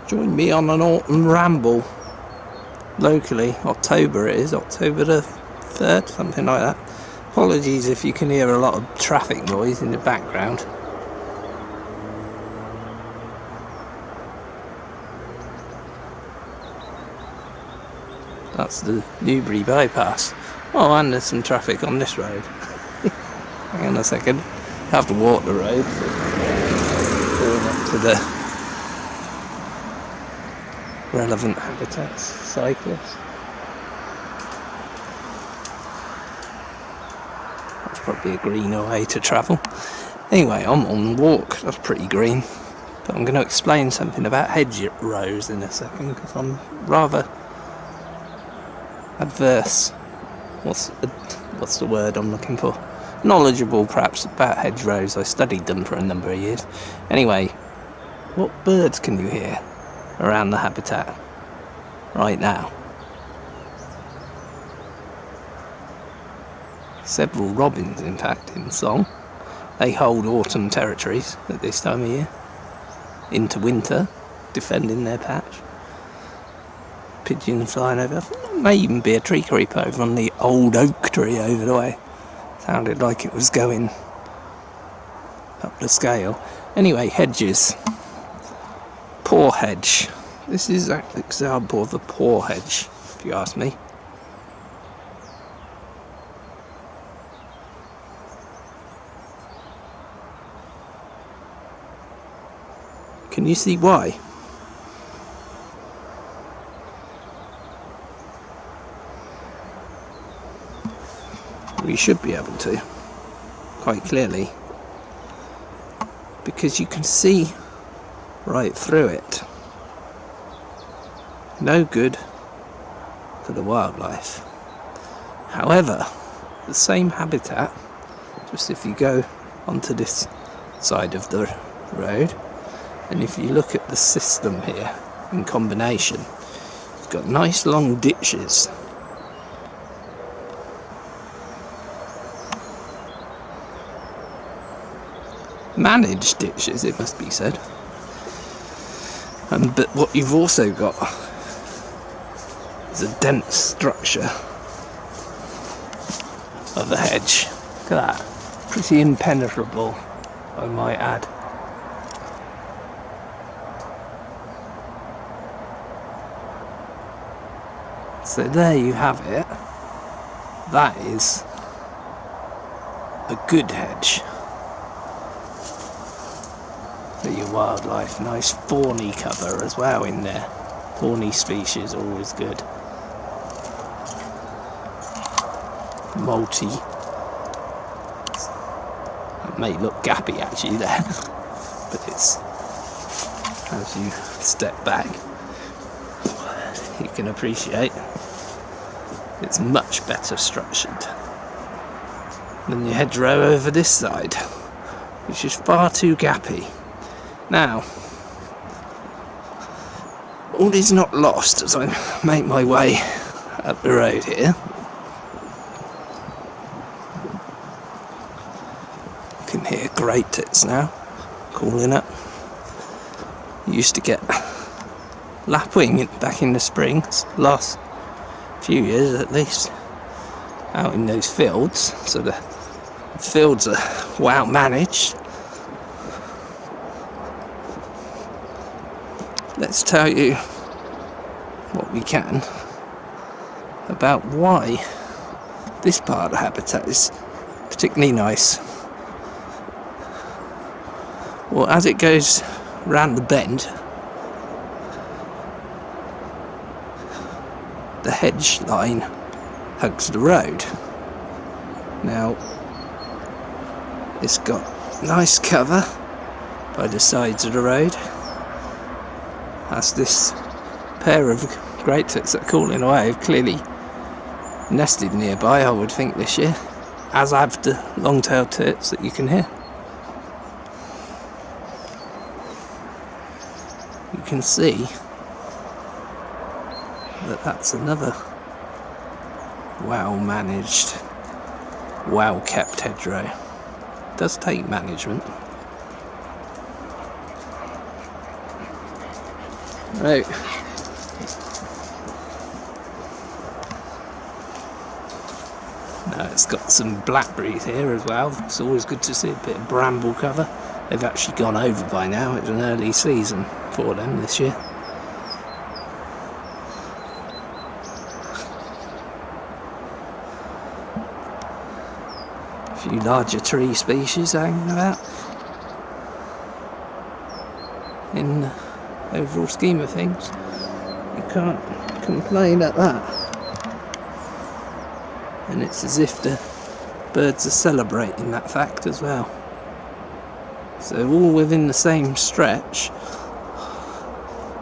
Join me on an autumn ramble. Locally, October it is, October the 3rd, something like that. Apologies if you can hear a lot of traffic noise in the background. That's the Newbury bypass. Oh, and there's some traffic on this road. Hang on a second. I have to walk the road. Going up to the relevant habitats, cyclists. That's probably a greener way to travel. Anyway, I'm on the walk. That's pretty green. But I'm going to explain something about hedgerows in a second because I'm rather adverse. What's the word I'm looking for? Knowledgeable, perhaps, about hedgerows. I studied them for a number of years. Anyway, what birds can you hear around the habitat right now? Several robins, in fact, in song. They hold autumn territories at this time of year, into winter, defending their patch. Pigeons flying over. May even be a tree creeper over on the old oak tree over the way. Sounded like it was going up the scale. Anyway, hedges. Poor hedge. This is an example of a poor hedge, if you ask me. Can you see why? We should be able to, quite clearly, because you can see right through it. No good for the wildlife. However, the same habitat, just if you go onto this side of the road, and if you look at the system here in combination, it's got nice long ditches. Managed ditches, it must be said. But what you've also got is a dense structure of a hedge. Look at that. Pretty impenetrable, I might add. So there you have it. That is a good hedge for your wildlife. Nice fawny cover as well in there. Fawny species, always good. Multi. It may look gappy actually there, but it's, as you step back, you can appreciate it's much better structured than your hedgerow over this side, which is far too gappy. Now, all is not lost as I make my way up the road here. You can hear great tits now calling up. You used to get lapwing back in the springs, last few years at least, out in those fields. So the fields are well managed. Let's tell you what we can about why this part of the habitat is particularly nice. Well, as it goes round the bend, the hedge line hugs the road. Now, it's got nice cover by the sides of the road. As this pair of great tits that are calling away have clearly nested nearby, I would think, this year, as have the long-tailed tits that you can hear. You can see that that's another well-managed, well-kept hedgerow. It does take management. Right. Now it's got some blackberries here as well. It's always good to see a bit of bramble cover. They've actually gone over by now. It's an early season for them this year. A few larger tree species hanging about. In the overall scheme of things, you can't complain at that. And it's as if the birds are celebrating that fact as well. So all within the same stretch,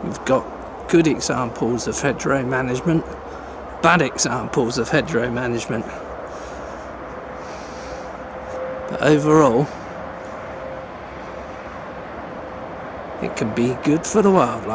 you've got good examples of hedgerow management, bad examples of hedgerow management. But overall, it can be good for the wildlife.